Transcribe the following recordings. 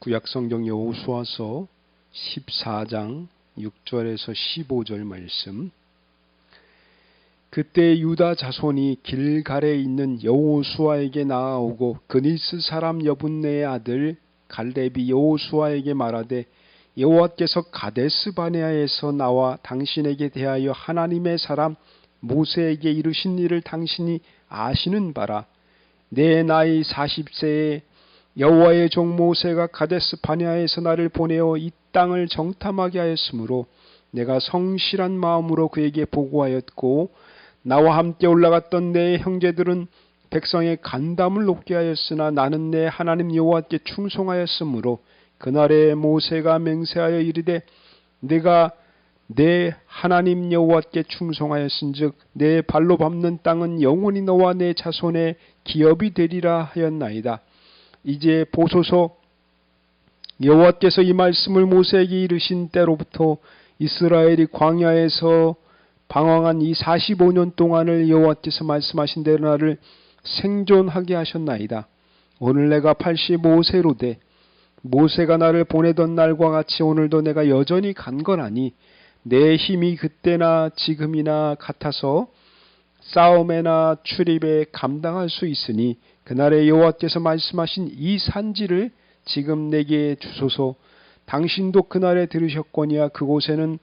구약성경 여호수아서 14장 6절에서 15절 말씀. 그때 유다 자손이 길갈에 있는 여호수아에게 나아오고 그니스 사람 여분네의 아들 갈렙이 여호수아에게 말하되 여호와께서 가데스 바네아에서 나와 당신에게 대하여 하나님의 사람 모세에게 이르신 일을 당신이 아시는 바라. 내 나이 40세에 여호와의 종 모세가 가데스 바네아에서 나를 보내어 이 땅을 정탐하게 하였으므로 내가 성실한 마음으로 그에게 보고하였고 나와 함께 올라갔던 내 형제들은 백성의 간담을 높게 하였으나 나는 내 하나님 여호와께 충성하였으므로 그날에 모세가 맹세하여 이르되 내가 내 하나님 여호와께 충성하였은즉 내 발로 밟는 땅은 영원히 너와 내 자손의 기업이 되리라 하였나이다. 이제 보소서, 여호와께서 이 말씀을 모세에게 이르신 때로부터 이스라엘이 광야에서 방황한 이 45년 동안을 여호와께서 말씀하신 대로 나를 생존하게 하셨나이다. 오늘 내가 85세로 돼 모세가 나를 보내던 날과 같이 오늘도 내가 여전히 간건하니 내 힘이 그때나 지금이나 같아서 싸움에나 출입에 감당할 수 있으니 그날에 여호와께서 말씀하신 이 산지를 지금 내게 주소서. 당신도 그날에 들으셨거니와 그곳에는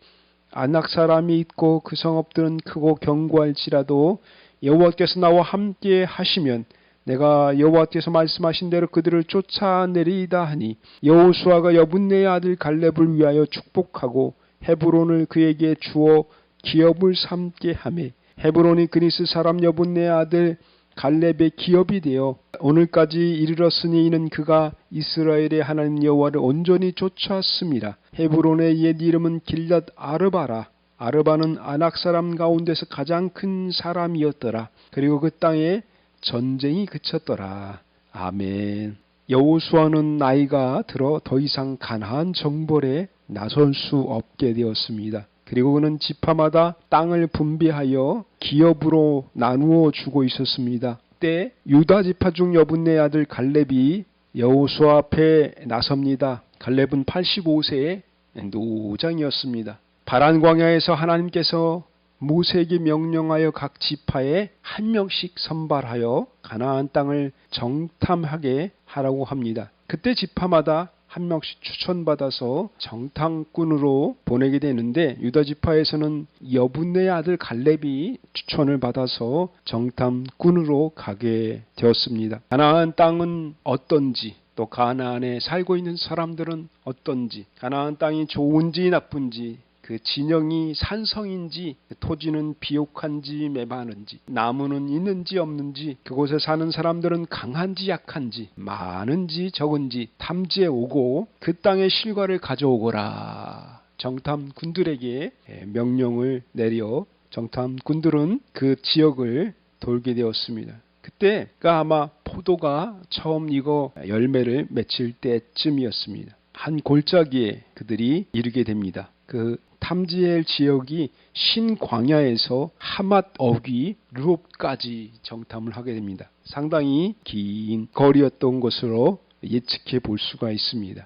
아낙 사람이 있고 그 성읍들은 크고 견고할지라도 여호와께서 나와 함께 하시면 내가 여호와께서 말씀하신 대로 그들을 쫓아내리이다 하니 여호수아가 여분네의 아들 갈렙을 위하여 축복하고 헤브론을 그에게 주어 기업을 삼게 하며 헤브론이 그니스 사람 여분네의 아들 갈렙의 기업이 되어 오늘까지 이르렀으니 이는 그가 이스라엘의 하나님 여호와를 온전히 쫓았음이라. 헤브론의 옛 이름은 길랏 아르바라. 아르바는 아낙 사람 가운데서 가장 큰 사람이었더라. 그리고 그 땅에 전쟁이 그쳤더라. 아멘. 여호수아는 나이가 들어 더 이상 가나안 정벌에 나설 수 없게 되었습니다. 그리고 그는 지파마다 땅을 분배하여 기업으로 나누어 주고 있었습니다. 그때 유다 지파 중 여분네 아들 갈렙이 여호수아 앞에 나섭니다. 갈렙은 85세의 노장이었습니다. 바란 광야에서 하나님께서 모세에게 명령하여 각 지파에 한 명씩 선발하여 가나안 땅을 정탐하게 하라고 합니다. 그때 지파마다 한 명씩 추천받아서 정탐꾼으로 보내게 되는데 유다 지파에서는 여분네의 아들 갈렙이 추천을 받아서 정탐꾼으로 가게 되었습니다. 가나안 땅은 어떤지, 또 가나안에 살고 있는 사람들은 어떤지, 가나안 땅이 좋은지 나쁜지, 그 진영이 산성인지, 토지는 비옥한지 메마른지, 나무는 있는지 없는지, 그곳에 사는 사람들은 강한지 약한지, 많은지 적은지 탐지해 오고 그 땅의 실과를 가져오거라. 정탐꾼들에게 명령을 내려 정탐꾼들은 그 지역을 돌게 되었습니다. 그때가 아마 포도가 처음 익어 열매를 맺힐 때쯤이었습니다. 한 골짜기에 그들이 이르게 됩니다. 그 탐지엘 지역이 신광야에서 하맛 어귀 르홉까지 정탐을 하게 됩니다. 상당히 긴 거리였던 것으로 예측해 볼 수가 있습니다.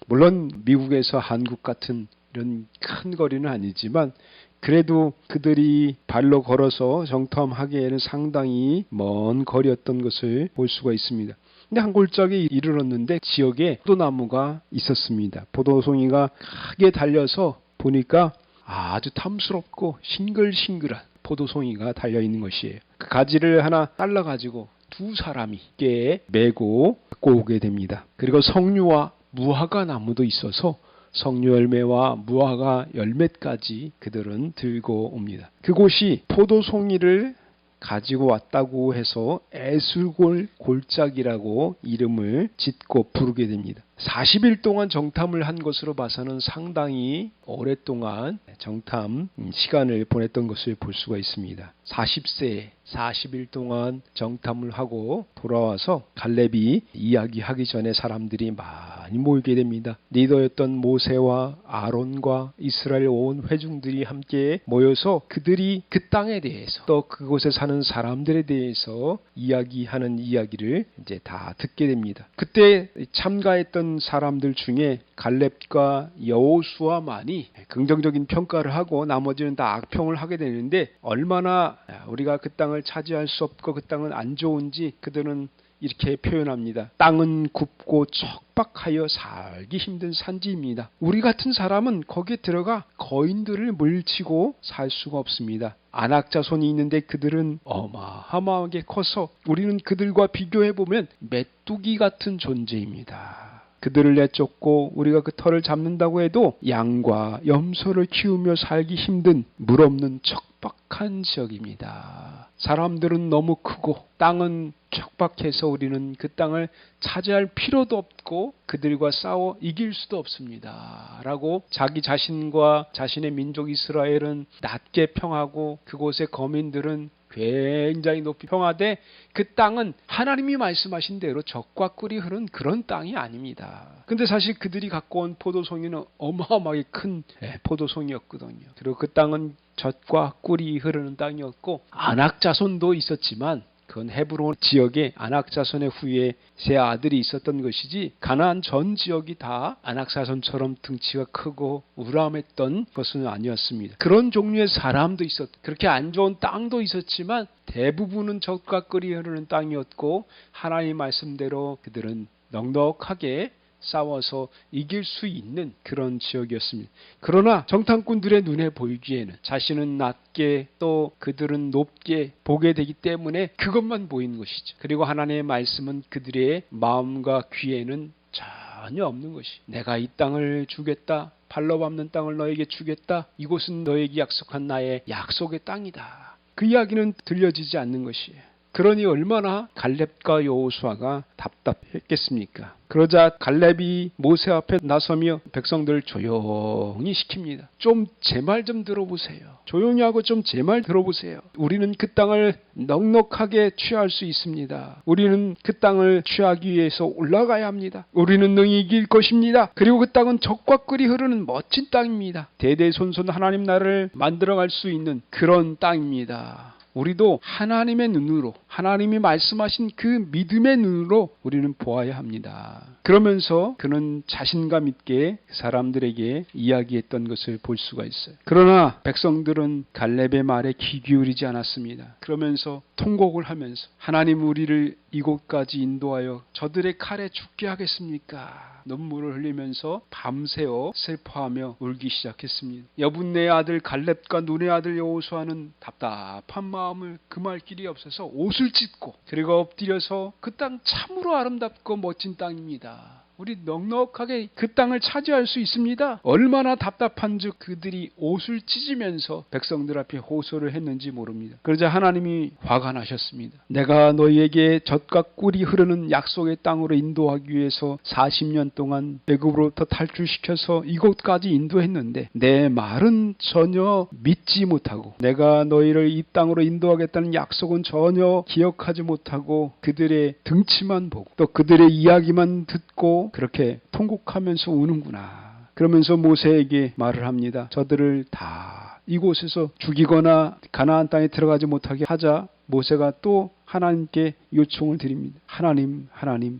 물론 미국에서 한국 같은 이런 큰 거리는 아니지만 그래도 그들이 발로 걸어서 정탐하기에는 상당히 먼 거리였던 것을 볼 수가 있습니다. 근데 한 골짜기에 이르렀는데 지역에 포도나무가 있었습니다. 포도송이가 크게 달려서 보니까 아주 탐스럽고 싱글싱글한 포도송이가 달려있는 것이에요. 그 가지를 하나 잘라가지고 두 사람이 깨에 메고 갖고 오게 됩니다. 그리고 석류와 무화과 나무도 있어서 석류 열매와 무화과 열매까지 그들은 들고 옵니다. 그곳이 포도송이를 가지고 왔다고 해서 에술골 골짜기라고 이름을 짓고 부르게 됩니다. 40일 동안 정탐을 한 것으로 봐서는 상당히 오랫동안 정탐 시간을 보냈던 것을 볼 수가 있습니다. 40세에 40일 동안 정탐을 하고 돌아와서 갈렙이 이야기하기 전에 사람들이 많이 모이게 됩니다. 리더였던 모세와 아론과 이스라엘 온 회중들이 함께 모여서 그들이 그 땅에 대해서 또 그곳에 사는 사람들에 대해서 이야기하는 이야기를 이제 다 듣게 됩니다. 그때 참가했던 했던 사람들 중에 갈렙과 여호수아만이 긍정적인 평가를 하고 나머지는 다 악평을 하게 되는데, 얼마나 우리가 그 땅을 차지할 수 없고 그 땅은 안 좋은지 그들은 이렇게 표현합니다. 땅은 굽고 척박하여 살기 힘든 산지입니다. 우리 같은 사람은 거기에 들어가 거인들을 물치고 살 수가 없습니다. 아낙 자손이 있는데 그들은 어마어마하게 커서 우리는 그들과 비교해보면 메뚜기 같은 존재입니다. 그들을 내쫓고 우리가 그 털을 잡는다고 해도 양과 염소를 키우며 살기 힘든 물 없는 척박한 지역입니다. 사람들은 너무 크고 땅은 척박해서 우리는 그 땅을 차지할 필요도 없고 그들과 싸워 이길 수도 없습니다. 라고 자기 자신과 자신의 민족 이스라엘은 낮게 평하고 그곳의 거민들은 굉장히 높이 평하되, 그 땅은 하나님이 말씀하신 대로 젖과 꿀이 흐르는 그런 땅이 아닙니다. 근데 사실 그들이 갖고 온 포도송이는 어마어마하게 큰 포도송이었거든요. 그리고 그 땅은 젖과 꿀이 흐르는 땅이었고 아낙 자손도 있었지만 그건 헤브론 지역에 아낙 자손의 후에 세 아들이 있었던 것이지, 가나안 전 지역이 다 아낙 자손처럼 등치가 크고 우람했던 것은 아니었습니다. 그런 종류의 사람도 그렇게 안 좋은 땅도 있었지만 대부분은 젖과 꿀이 흐르는 땅이었고 하나님 말씀대로 그들은 넉넉하게 싸워서 이길 수 있는 그런 지역이었습니다. 그러나 정탐꾼들의 눈에 보이기에는 자신은 낮게 또 그들은 높게 보게 되기 때문에 그것만 보이는 것이죠. 그리고 하나님의 말씀은 그들의 마음과 귀에는 전혀 없는 것이, 내가 이 땅을 주겠다, 발로 밟는 땅을 너에게 주겠다, 이곳은 너에게 약속한 나의 약속의 땅이다, 그 이야기는 들려지지 않는 것이에요. 그러니 얼마나 갈렙과 여호수아가 답답했겠습니까? 그러자 갈렙이 모세 앞에 나서며 백성들을 조용히 시킵니다. 좀 제 말 좀 들어보세요. 조용히 하고 좀 제 말 들어보세요. 우리는 그 땅을 넉넉하게 취할 수 있습니다. 우리는 그 땅을 취하기 위해서 올라가야 합니다. 우리는 능히 이길 것입니다. 그리고 그 땅은 젖과 꿀이 흐르는 멋진 땅입니다. 대대손손 하나님 나라를 만들어갈 수 있는 그런 땅입니다. 우리도 하나님의 눈으로, 하나님이 말씀하신 그 믿음의 눈으로 우리는 보아야 합니다. 그러면서 그는 자신감 있게 사람들에게 이야기했던 것을 볼 수가 있어요. 그러나 백성들은 갈렙의 말에 귀 기울이지 않았습니다. 그러면서 통곡을 하면서, 하나님 우리를 이곳까지 인도하여 저들의 칼에 죽게 하겠습니까? 눈물을 흘리면서 밤새워 슬퍼하며 울기 시작했습니다. 여분네의 아들 갈렙과 눈의 아들 여호수아는 답답한 마음을 금할 길이 없어서 옷을 찢고 그리고 엎드려서 그 땅 참으로 아름답고 멋진 땅입니다. 우리 넉넉하게 그 땅을 차지할 수 있습니다. 얼마나 답답한즉 그들이 옷을 찢으면서 백성들 앞에 호소를 했는지 모릅니다. 그러자 하나님이 화가 나셨습니다. 내가 너희에게 젖과 꿀이 흐르는 약속의 땅으로 인도하기 위해서 40년 동안 애굽으로부터 탈출시켜서 이곳까지 인도했는데 내 말은 전혀 믿지 못하고, 내가 너희를 이 땅으로 인도하겠다는 약속은 전혀 기억하지 못하고 그들의 등치만 보고 또 그들의 이야기만 듣고 그렇게 통곡하면서 우는구나. 그러면서 모세에게 말을 합니다. 저들을 다 이곳에서 죽이거나 가나안 땅에 들어가지 못하게 하자. 모세가 또 하나님께 요청을 드립니다. 하나님,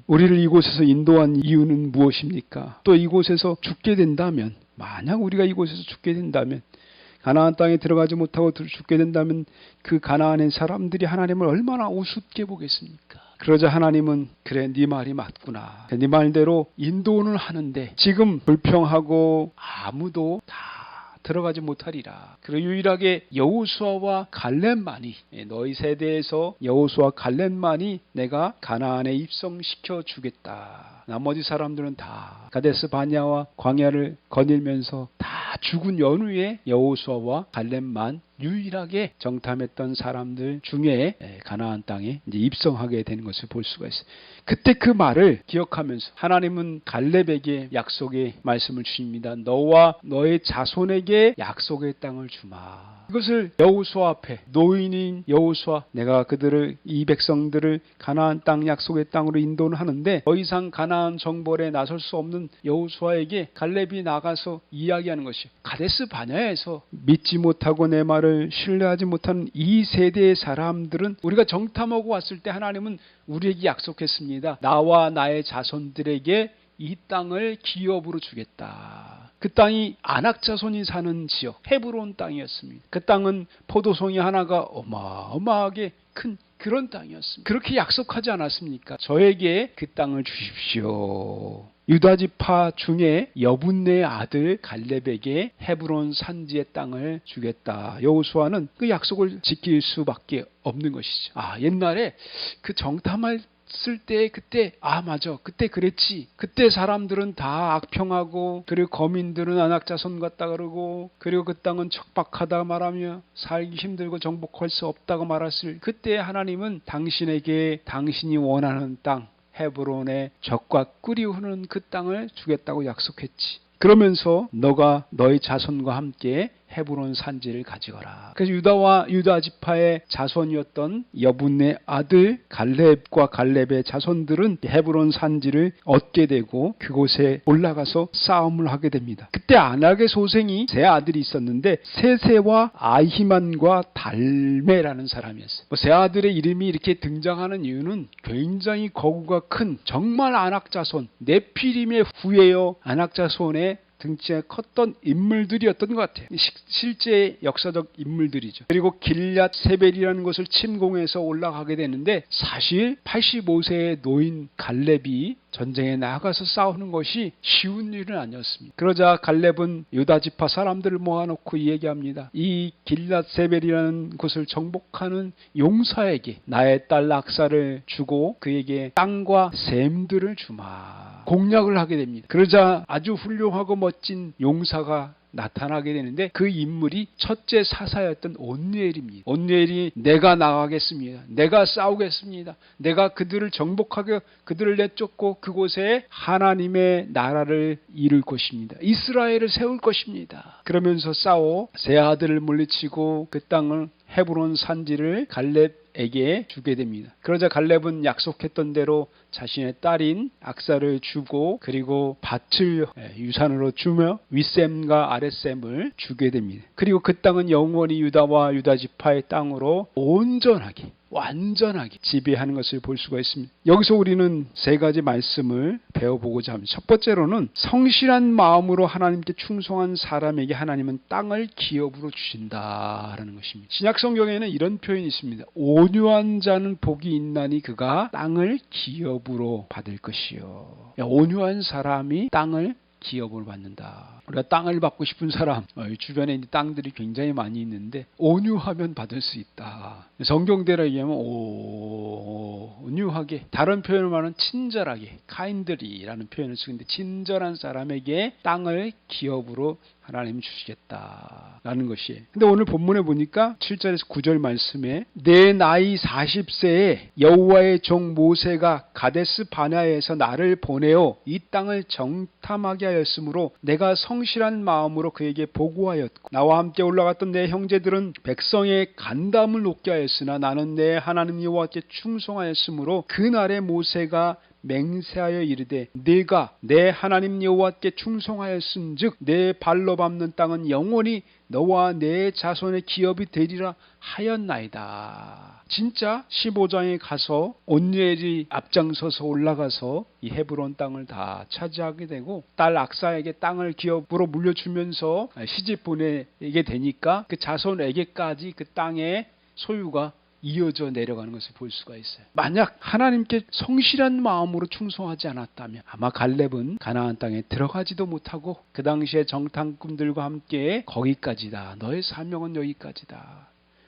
우리를 이곳에서 인도한 이유는 무엇입니까? 또 이곳에서 죽게 된다면, 만약 우리가 이곳에서 죽게 된다면, 가나안 땅에 들어가지 못하고 죽게 된다면 그 가나안의 사람들이 하나님을 얼마나 우습게 보겠습니까? 그러자 하나님은, 그래, 네 말이 맞구나. 네 말대로 인도는 하는데 지금 불평하고 아무도 다 들어가지 못하리라. 그리고 유일하게 여호수아와 갈렙만이, 너희 세대에서 여호수아 갈렙만이 내가 가나안에 입성시켜 주겠다. 나머지 사람들은 다 가데스 바냐와 광야를 거닐면서 다 죽은 연후에 여호수아와 갈렙만 유일하게 정탐했던 사람들 중에 가나안 땅에 이제 입성하게 되는 것을 볼 수가 있어요. 그때 그 말을 기억하면서 하나님은 갈렙에게 약속의 말씀을 주십니다. 너와 너의 자손에게 약속의 땅을 주마. 이것을 여호수아 앞에, 노인인 여호수아, 내가 그들을, 이 백성들을 가나안 땅 약속의 땅으로 인도는 하는데 더 이상 가나안 정벌에 나설 수 없는 여호수아에게 갈렙이 나가서 이야기하는 것이, 가데스 바냐에서 믿지 못하고 내 말을 신뢰하지 못하는 이 세대의 사람들은 우리가 정탐하고 왔을 때 하나님은 우리에게 약속했습니다. 나와 나의 자손들에게 이 땅을 기업으로 주겠다. 그 땅이 아낙 자손이 사는 지역 헤브론 땅이었습니다. 그 땅은 포도송이 하나가 어마어마하게 큰 그런 땅이었습니다. 그렇게 약속하지 않았습니까? 저에게 그 땅을 주십시오. 유다 지파 중에 여분네의 아들 갈렙에게 헤브론 산지의 땅을 주겠다. 여호수아는 그 약속을 지킬 수밖에 없는 것이죠. 옛날에 그 정탐할 쓸 때 그때 맞아 그때 그랬지. 그때 사람들은 다 악평하고 그리고 거민들은 안악자손 같다 그러고 그리고 그 땅은 척박하다 말하며 살기 힘들고 정복할 수 없다고 말했을 그때 하나님은 당신에게 당신이 원하는 땅 헤브론의 젖과 꿀이 흐르는 그 땅을 주겠다고 약속했지. 그러면서 너가 너희 자손과 함께 헤브론 산지를 가져가라. 그래서 유다 지파의 자손이었던 여분네 아들 갈렙과 갈렙의 자손들은 헤브론 산지를 얻게 되고 그곳에 올라가서 싸움을 하게 됩니다. 그때 아낙의 소생이 세 아들이 있었는데 세세와 아히만과 달메라는 사람이었어요. 세 아들의 이름이 이렇게 등장하는 이유는 굉장히 거구가 큰 정말 아낙 자손 네피림의 후예요 아낙 자손의 등치가 컸던 인물들이었던 것 같아요. 실제 역사적 인물들이죠. 그리고 길앗 세벨이라는 곳을 침공해서 올라가게 되는데 사실 85세의 노인 갈렙이 전쟁에 나가서 싸우는 것이 쉬운 일은 아니었습니다. 그러자 갈렙은 유다 지파 사람들을 모아놓고 얘기합니다. 이 길앗 세벨이라는 곳을 정복하는 용사에게 나의 딸 악사를 주고 그에게 땅과 샘들을 주마. 공략을 하게 됩니다. 그러자 아주 훌륭하고 멋진 용사가 나타나게 되는데 그 인물이 첫째 사사였던 온니엘입니다. 온니엘이 내가 나가겠습니다. 내가 싸우겠습니다. 내가 그들을 정복하게 그들을 내쫓고 그곳에 하나님의 나라를 이룰 것입니다. 이스라엘을 세울 것입니다. 그러면서 싸워 세 아들을 물리치고 그 땅을 헤브론 산지를 갈렙에게 주게 됩니다. 그러자 갈렙은 약속했던 대로 자신의 딸인 악사를 주고 그리고 밭을 유산으로 주며 윗셈과 아랫셈을 주게 됩니다. 그리고 그 땅은 영원히 유다와 유다 지파의 땅으로 온전하게 완전하게 지배하는 것을 볼 수가 있습니다. 여기서 우리는 세 가지 말씀을 배워보고자 합니다. 첫 번째로는 성실한 마음으로 하나님께 충성한 사람에게 하나님은 땅을 기업으로 주신다라는 것입니다. 신약 성경에는 이런 표현이 있습니다. 온유한 자는 복이 있나니 그가 땅을 기업으로 받을 것이요. 온유한 사람이 땅을 기업을 받는다. 우리가 땅을 받고 싶은 사람, 주변에 땅들이 굉장히 많이 있는데 온유하면 받을 수 있다. 성경대로 얘기하면 온유하게, 다른 표현을 말하면 친절하게, kindly라는 표현을 쓰는데 친절한 사람에게 땅을 기업으로 하나님이 주시겠다라는 것이에요. 근데 오늘 본문에 보니까 7절에서 9절 말씀에 내 나이 40세에 여호와의 종 모세가 가데스 바네아에서 나를 보내어 이 땅을 정탐하게 하였으므로 내가 성실한 마음으로 그에게 보고하였고 나와 함께 올라갔던 내 형제들은 백성의 간담을 높게 하였으나 나는 내 하나님 여호와께 충성하였으므로 그날에 모세가 맹세하여 이르되 네가 내 하나님 여호와께 충성하였은즉 내 발로 밟는 땅은 영원히 너와 내 자손의 기업이 되리라 하였나이다. 진짜 15장에 가서 온니엘이 앞장서서 올라가서 이 헤브론 땅을 다 차지하게 되고 딸 악사에게 땅을 기업으로 물려주면서 시집 보내게 되니까 그 자손에게까지 그 땅의 소유가 이어져 내려가는 것을 볼 수가 있어요. 만약 하나님께 성실한 마음으로 충성하지 않았다면 아마 갈렙은 가나안 땅에 들어가지도 못하고 그 당시에 정탐꾼들과 함께 거기까지다. 너의 사명은 여기까지다.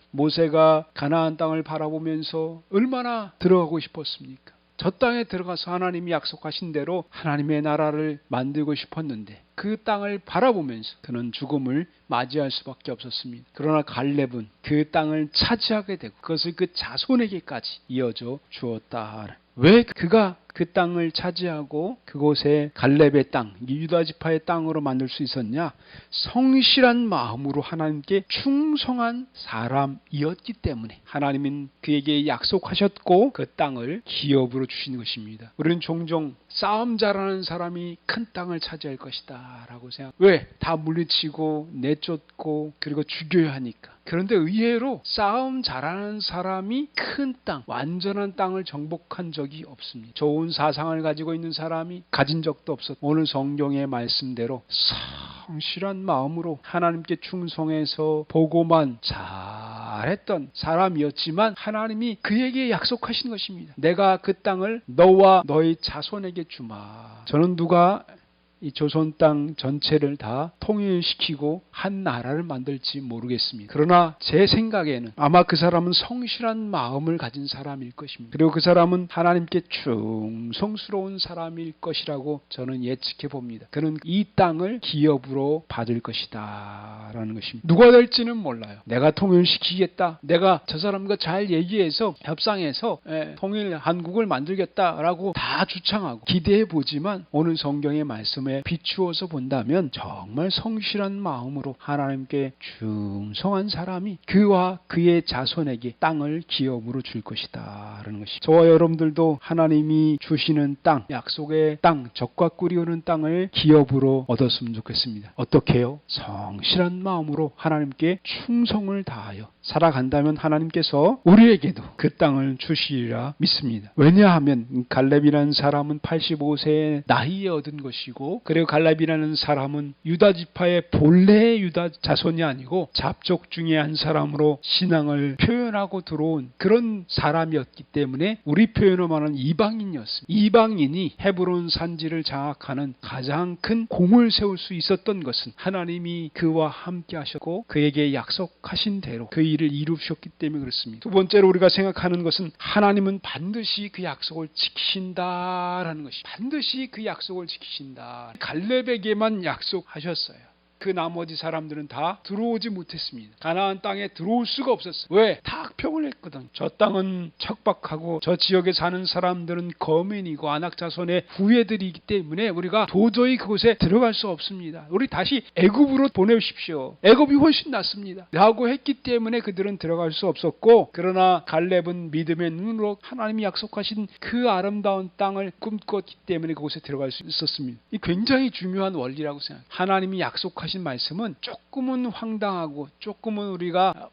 모세가 가나안 땅을 바라보면서 얼마나 들어가고 싶었습니까? 저 땅에 들어가서 하나님이 약속하신 대로 하나님의 나라를 만들고 싶었는데 그 땅을 바라보면서 그는 죽음을 맞이할 수밖에 없었습니다. 그러나 갈렙은 그 땅을 차지하게 되고 그것을 그 자손에게까지 이어져 주었다. 왜 그가 그 땅을 차지하고 그곳에 갈렙의 땅, 유다 지파의 땅으로 만들 수 있었냐? 성실한 마음으로 하나님께 충성한 사람이었기 때문에 하나님은 그에게 약속하셨고 그 땅을 기업으로 주신 것입니다. 우리는 종종 싸움 잘하는 사람이 큰 땅을 차지할 것이다 라고 생각. 왜? 다 물리치고 내쫓고 그리고 죽여야 하니까. 그런데 의외로 싸움 잘하는 사람이 큰 땅, 완전한 땅을 정복한 적이 없습니다. 좋은 사상을 가지고 있는 사람이 가진 적도 없었고, 오늘 성경의 말씀대로 성실한 마음으로 하나님께 충성해서 보고만 잘했던 사람이었지만 하나님이 그에게 약속하신 것입니다. 내가 그 땅을 너와 너의 자손에게 주마. 저는 누가 이 조선 땅 전체를 다 통일시키고 한 나라를 만들지 모르겠습니다. 그러나 제 생각에는 아마 그 사람은 성실한 마음을 가진 사람일 것입니다. 그리고 그 사람은 하나님께 충성스러운 사람일 것이라고 저는 예측해 봅니다. 그는 이 땅을 기업으로 받을 것이다 라는 것입니다. 누가 될지는 몰라요. 내가 통일시키겠다, 내가 저 사람과 잘 얘기해서 협상해서 통일 한국을 만들겠다라고 다 주창하고 기대해 보지만 오늘 성경의 말씀 비추어서 본다면 정말 성실한 마음으로 하나님께 충성한 사람이 그와 그의 자손에게 땅을 기업으로 줄 것이다 라는 것이, 저와 여러분들도 하나님이 주시는 땅, 약속의 땅, 젖과 꿀이 흐르는 땅을 기업으로 얻었으면 좋겠습니다. 어떻게 해요? 성실한 마음으로 하나님께 충성을 다하여 살아간다면 하나님께서 우리에게도 그 땅을 주시리라 믿습니다. 왜냐하면 갈렙이라는 사람은 85세의 나이에 얻은 것이고, 그리고 갈렙이라는 사람은 유다 지파의 본래의 유다 자손이 아니고 잡족 중에 한 사람으로 신앙을 표현하고 들어온 그런 사람이었기 때문에 우리 표현으로 말하는 이방인이었습니다. 이방인이 헤브론 산지를 장악하는 가장 큰 공을 세울 수 있었던 것은 하나님이 그와 함께 하셨고 그에게 약속하신 대로 그 일을 이루셨기 때문에 그렇습니다. 두 번째로 우리가 생각하는 것은 하나님은 반드시 그 약속을 지키신다라는 것이, 반드시 그 약속을 지키신다. 갈렙에게만 약속하셨어요. 그 나머지 사람들은 다 들어오지 못했습니다. 가나안 땅에 들어올 수가 없었어요. 왜? 다 악평을 했거든. 저 땅은 척박하고 저 지역에 사는 사람들은 거민이고 안악자손의 후예들이기 때문에 우리가 도저히 그곳에 들어갈 수 없습니다. 우리 다시 애굽으로 보내십시오. 애굽이 훨씬 낫습니다 라고 했기 때문에 그들은 들어갈 수 없었고, 그러나 갈렙은 믿음의 눈으로 하나님이 약속하신 그 아름다운 땅을 꿈꿨기 때문에 그곳에 들어갈 수 있었습니다. 이 굉장히 중요한 원리라고 생각해요. 하나님이 약속하신 말씀은 조금은 황당하고 조금은 우리가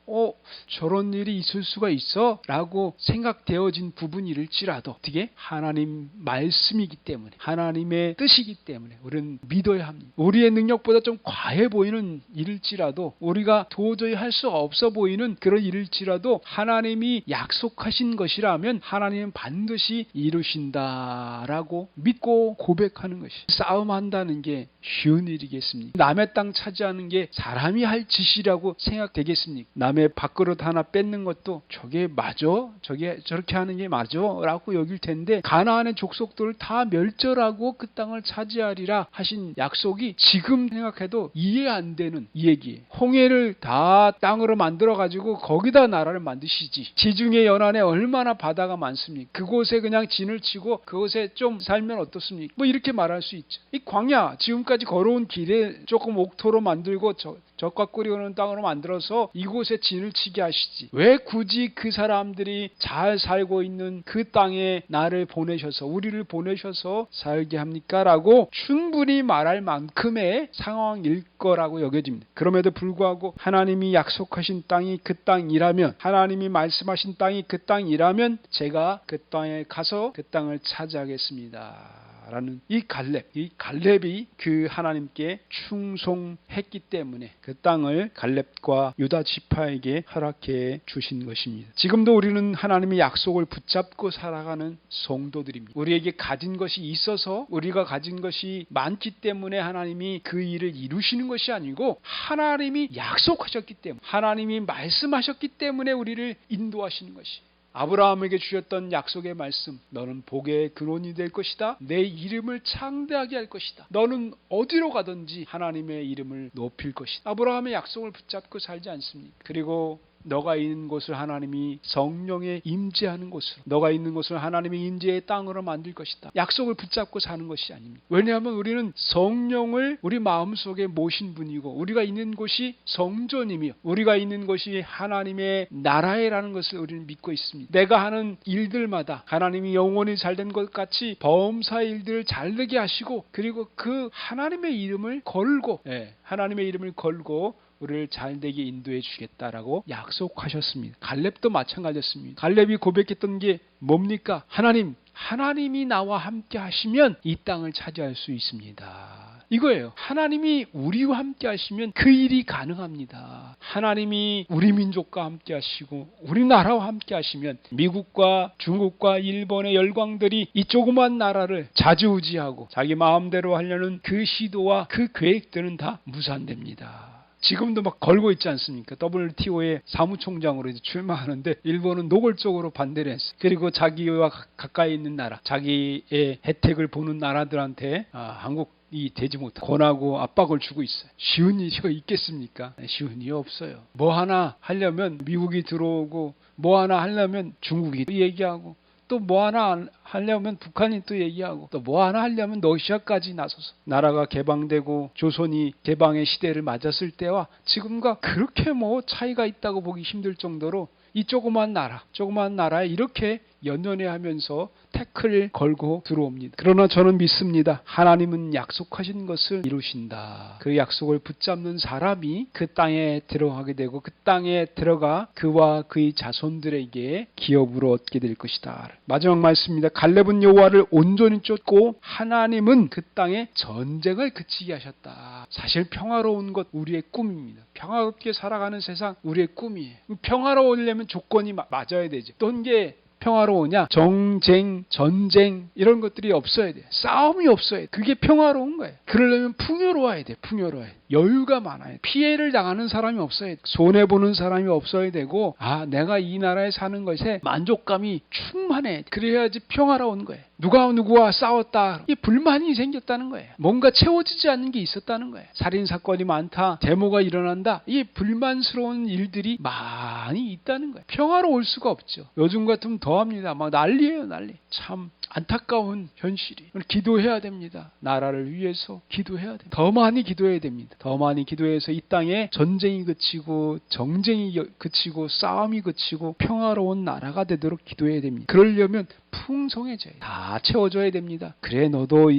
저런 일이 있을 수가 있어 라고 생각되어진 부분일지라도 어떻게 하나님 말씀이기 때문에, 하나님의 뜻이기 때문에 우리는 믿어야 합니다. 우리의 능력보다 좀 과해 보이는 일일지라도, 우리가 도저히 할 수 없어 보이는 그런 일일지라도 하나님이 약속하신 것이라면 하나님은 반드시 이루신다라고 믿고 고백하는 것이, 싸움한다는 게 쉬운 일이겠습니까? 남의 땅 차지하는 게 사람이 할 짓이라고 생각되겠습니까? 남의 밥그릇 하나 뺏는 것도 저게 맞아? 저게 저렇게 하는 게 맞아? 라고 여길 텐데, 가나안의 족속들을 다 멸절하고 그 땅을 차지하리라 하신 약속이 지금 생각해도 이해 안 되는 이 얘기예요. 홍해를 다 땅으로 만들어가지고 거기다 나라를 만드시지, 지중해 연안에 얼마나 바다가 많습니까? 그곳에 그냥 진을 치고 그곳에 좀 살면 어떻습니까? 뭐 이렇게 말할 수 있죠. 이 광야, 지금까지 걸어온 길에 조금 옥토로 만들고 젖과 꿀이 흐르는 땅으로 만들어서 이곳에 진을 치게 하시지, 왜 굳이 그 사람들이 잘 살고 있는 그 땅에 나를 보내셔서, 우리를 보내셔서 살게 합니까? 라고 충분히 말할 만큼의 상황일 거라고 여겨집니다. 그럼에도 불구하고 하나님이 약속하신 땅이 그 땅이라면, 하나님이 말씀하신 땅이 그 땅이라면 제가 그 땅에 가서 그 땅을 차지하겠습니다 라는 이 갈렙이 그 하나님께 충성했기 때문에 그 땅을 갈렙과 유다 지파에게 허락해 주신 것입니다. 지금도 우리는 하나님의 약속을 붙잡고 살아가는 성도들입니다. 우리에게 가진 것이 있어서, 우리가 가진 것이 많기 때문에 하나님이 그 일을 이루시는 것이 아니고, 하나님이 약속하셨기 때문에, 하나님이 말씀하셨기 때문에 우리를 인도하시는 것이, 아브라함에게 주셨던 약속의 말씀, 너는 복의 근원이 될 것이다, 내 이름을 창대하게 할 것이다, 너는 어디로 가든지 하나님의 이름을 높일 것이다. 아브라함의 약속을 붙잡고 살지 않습니까? 그리고 너가 있는 곳을 하나님이 성령의 임재하는 곳으로, 너가 있는 곳을 하나님의 임재의 땅으로 만들 것이다. 약속을 붙잡고 사는 것이 아닙니다. 왜냐하면 우리는 성령을 우리 마음속에 모신 분이고, 우리가 있는 곳이 성전이며 우리가 있는 곳이 하나님의 나라라는 것을 우리는 믿고 있습니다. 내가 하는 일들마다 하나님이 영원히 잘된 것 같이 범사의 일들을 잘되게 하시고, 그리고 그 하나님의 이름을 걸고, 하나님의 이름을 걸고 우리를 잘되게 인도해 주겠다라고 약속하셨습니다. 갈렙도 마찬가지였습니다. 갈렙이 고백했던 게 뭡니까? 하나님이 나와 함께 하시면 이 땅을 차지할 수 있습니다. 이거예요. 하나님이 우리와 함께 하시면 그 일이 가능합니다. 하나님이 우리 민족과 함께 하시고 우리나라와 함께 하시면 미국과 중국과 일본의 열강들이 이 조그만 나라를 좌지우지하고 자기 마음대로 하려는 그 시도와 그 계획들은 다 무산됩니다. 지금도 막 걸고 있지 않습니까? WTO의 사무총장으로 이제 출마하는데 일본은 노골적으로 반대를 했어요. 그리고 자기와 가까이 있는 나라, 자기의 혜택을 보는 나라들한테 한국이 되지 못하고 권하고 압박을 주고 있어요. 쉬운 일이 있겠습니까? 쉬운 일이 없어요. 뭐 하나 하려면 미국이 들어오고 뭐 하나 하려면 중국이 얘기하고 또 뭐 하나 하려면 북한이 또 얘기하고 또 뭐 하나 하려면 러시아까지 나서서 나라가 개방되고 조선이 개방의 시대를 맞았을 때와 지금과 그렇게 뭐 차이가 있다고 보기 힘들 정도로 이 조그만 나라에 이렇게 연연해하면서 태클을 걸고 들어옵니다. 그러나 저는 믿습니다. 하나님은 약속하신 것을 이루신다. 그 약속을 붙잡는 사람이 그 땅에 들어가게 되고 그 땅에 들어가 그와 그의 자손들에게 기업으로 얻게 될 것이다. 마지막 말씀입니다. 갈렙은 여호와를 온전히 쫓고 하나님은 그 땅에 전쟁을 그치게 하셨다. 사실 평화로운 것 우리의 꿈입니다. 평화롭게 살아가는 세상 우리의 꿈이에요. 평화로우려면 조건이 맞아야 되죠. 어떤 게 평화로우냐? 정쟁, 전쟁 이런 것들이 없어야 돼. 싸움이 없어야 돼. 그게 평화로운 거예요. 그러려면 풍요로워야 돼. 풍요로워야 돼. 여유가 많아야 돼. 피해를 당하는 사람이 없어야 돼. 손해보는 사람이 없어야 되고 내가 이 나라에 사는 것에 만족감이 충만해. 그래야지 평화로운 거예요. 누가 누구와 싸웠다. 이게 불만이 생겼다는 거예요. 뭔가 채워지지 않는 게 있었다는 거예요. 살인사건이 많다. 데모가 일어난다. 이게 불만스러운 일들이 많이 있다는 거예요. 평화로울 수가 없죠. 요즘 같으면 더합니다. 막 난리예요, 난리. 참 안타까운 현실이. 기도해야 됩니다. 나라를 위해서 기도해야 됩니다. 더 많이 기도해야 됩니다. 더 많이 기도해서 이 땅에 전쟁이 그치고 정쟁이 그치고 싸움이 그치고 평화로운 나라가 되도록 기도해야 됩니다. 그러려면 풍성해져야 다 채워줘야 됩니다. 그래 너도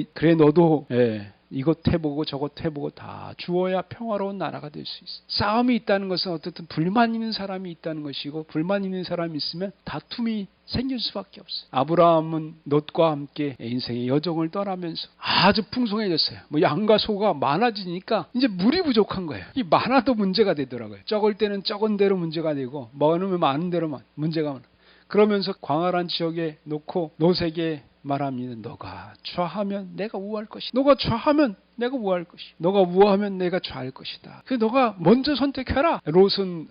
이것 해보고 저것 해보고 다 주어야 평화로운 나라가 될 수 있어. 싸움이 있다는 것은 어떻든 불만 있는 사람이 있다는 것이고 불만 있는 사람이 있으면 다툼이 생길 수밖에 없어요. 아브라함은 롯과 함께 인생의 여정을 떠나면서 아주 풍성해졌어요. 뭐 양과 소가 많아지니까 이제 물이 부족한 거예요. 이 많아도 문제가 되더라고요. 적을 때는 적은 대로 문제가 되고 많으면 많은 대로만 문제가 많아. 그러면서 광활한 지역에 놓고 롯에게 말합니다. 너가 좌하면 내가 우할 것이다. 너가 좌하면 내가 우할 것이다. 너가 우하면 내가 좌할 것이다. 그래서 너가 먼저 선택해라. 롯은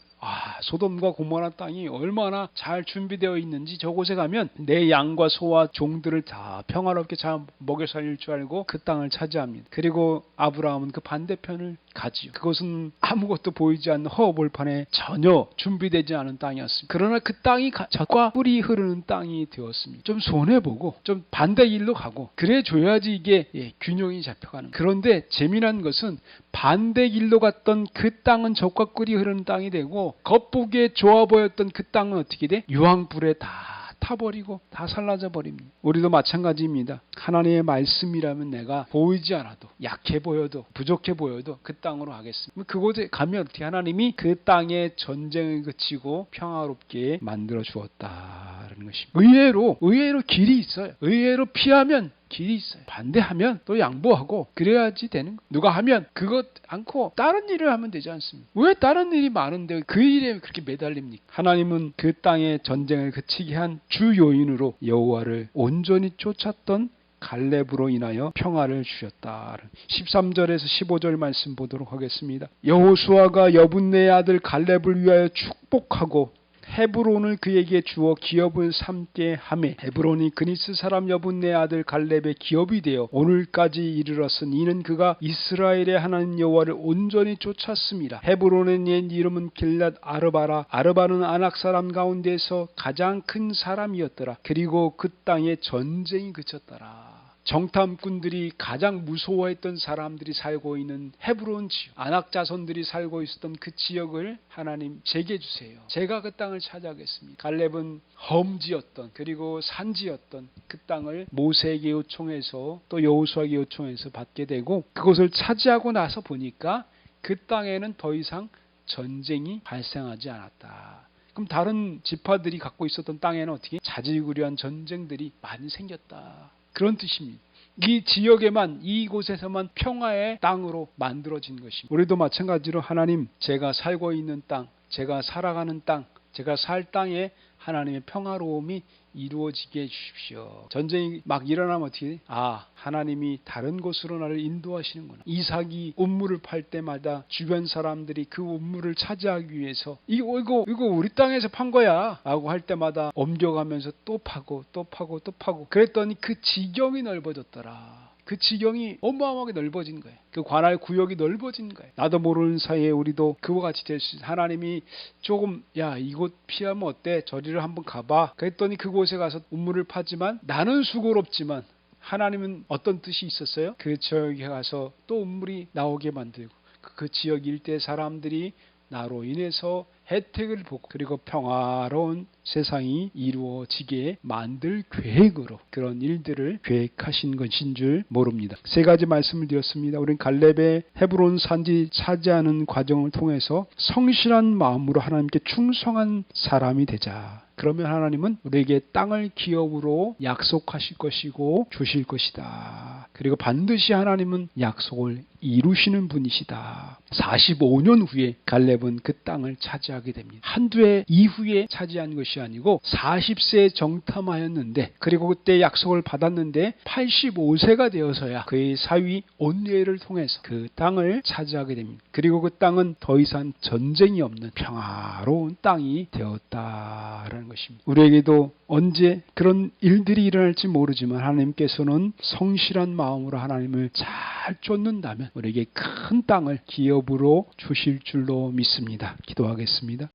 소돔과 고모라 땅이 얼마나 잘 준비되어 있는지 저곳에 가면 내 양과 소와 종들을 다 평화롭게 잘 먹여 살릴 줄 알고 그 땅을 차지합니다. 그리고 아브라함은 그 반대편을 가지요. 그것은 아무것도 보이지 않는 허허벌판에 전혀 준비되지 않은 땅이었습니다. 그러나 그 땅이 젖과 꿀이 흐르는 땅이 되었습니다. 좀 손해보고 좀 반대 길로 가고 그래 줘야지 이게 균형이 잡혀가는 거예요. 그런데 재미난 것은 반대 길로 갔던 그 땅은 젖과 꿀이 흐르는 땅이 되고 겉보기에 좋아 보였던 그 땅은 어떻게 돼? 유황불에 다 타버리고 다 살라져 버립니다. 우리도 마찬가지입니다. 하나님의 말씀이라면 내가 보이지 않아도 약해 보여도 부족해 보여도 그 땅으로 가겠습니다. 그곳에 가면 어떻게 하나님이 그 땅에 전쟁을 그치고 평화롭게 만들어 주었다라는 것입니다. 의외로 길이 있어요. 의외로 피하면 길이 있어요. 반대하면 또 양보하고 그래야지 되는 거. 누가 하면 그것 않고 다른 일을 하면 되지 않습니까? 왜 다른 일이 많은데 그 일에 그렇게 매달립니까? 하나님은 그 땅의 전쟁을 그치게 한 주 요인으로 여호와를 온전히 쫓았던 갈렙으로 인하여 평화를 주셨다. 13절에서 15절 말씀 보도록 하겠습니다. 여호수아가 여분네의 아들 갈렙을 위하여 축복하고 헤브론을 그에게 주어 기업을 삼게 하매 헤브론이 그니스 사람 여분네 아들 갈렙의 기업이 되어 오늘까지 이르렀으니 이는 그가 이스라엘의 하나님 여호와를 온전히 쫓았습니다. 헤브론의 옛 이름은 길랏 아르바라. 아르바는 아낙 사람 가운데서 가장 큰 사람이었더라. 그리고 그 땅에 전쟁이 그쳤더라. 정탐꾼들이 가장 무서워했던 사람들이 살고 있는 헤브론 지역, 아낙 자손들이 살고 있었던 그 지역을 하나님 제게 주세요. 제가 그 땅을 차지하겠습니다. 갈렙은 험지였던 그리고 산지였던 그 땅을 모세에게 요청해서 또 여호수아에게 요청해서 받게 되고 그것을 차지하고 나서 보니까 그 땅에는 더 이상 전쟁이 발생하지 않았다. 그럼 다른 지파들이 갖고 있었던 땅에는 어떻게 자질구레한 전쟁들이 많이 생겼다. 그런 뜻입니다. 이 지역에만, 이곳에서만 평화의 땅으로 만들어진 것입니다. 우리도 마찬가지로 하나님, 제가 살고 있는 땅, 제가 살아가는 땅, 제가 살 땅에 하나님의 평화로움이 이루어지게 해주십시오. 전쟁이 막 일어나면 어떻게 돼? 하나님이 다른 곳으로 나를 인도하시는구나. 이삭이 우물을 팔 때마다 주변 사람들이 그 우물을 차지하기 위해서 이거 우리 땅에서 판 거야 라고 할 때마다 옮겨가면서 또 파고 또 파고 또 파고, 그랬더니 그 지경이 넓어졌더라. 그 지경이 어마어마하게 넓어진 거예요. 그 관할 구역이 넓어진 거예요. 나도 모르는 사이에 우리도 그와 같이 될 수 있어요. 하나님이 조금 이곳 피하면 어때? 저리를 한번 가봐. 그랬더니 그곳에 가서 우물을 파지만 나는 수고롭지만 하나님은 어떤 뜻이 있었어요? 그 지역에 가서 또 우물이 나오게 만들고 그 지역 일대 사람들이 나로 인해서 혜택을 보고 그리고 평화로운 세상이 이루어지게 만들 계획으로 그런 일들을 계획하신 것인 줄 모릅니다. 세 가지 말씀을 드렸습니다. 우리는 갈렙의 헤브론 산지 차지하는 과정을 통해서 성실한 마음으로 하나님께 충성한 사람이 되자. 그러면 하나님은 우리에게 땅을 기업으로 약속하실 것이고 주실 것이다. 그리고 반드시 하나님은 약속을 이루시는 분이시다. 45년 후에 갈렙은 그 땅을 차지하게 됩니다. 한두 해 이후에 차지한 것이 아니고 40세에 정탐하였는데, 그리고 그때 약속을 받았는데 85세가 되어서야 그의 사위 온누에를 통해서 그 땅을 차지하게 됩니다. 그리고 그 땅은 더 이상 전쟁이 없는 평화로운 땅이 되었다라는 것입니다. 우리에게도 언제 그런 일들이 일어날지 모르지만 하나님께서는 성실한 마음으로 하나님을 잘 쫓는다면 우리에게 큰 땅을 기업으로 주실 줄로 믿습니다. 기도하겠습니다.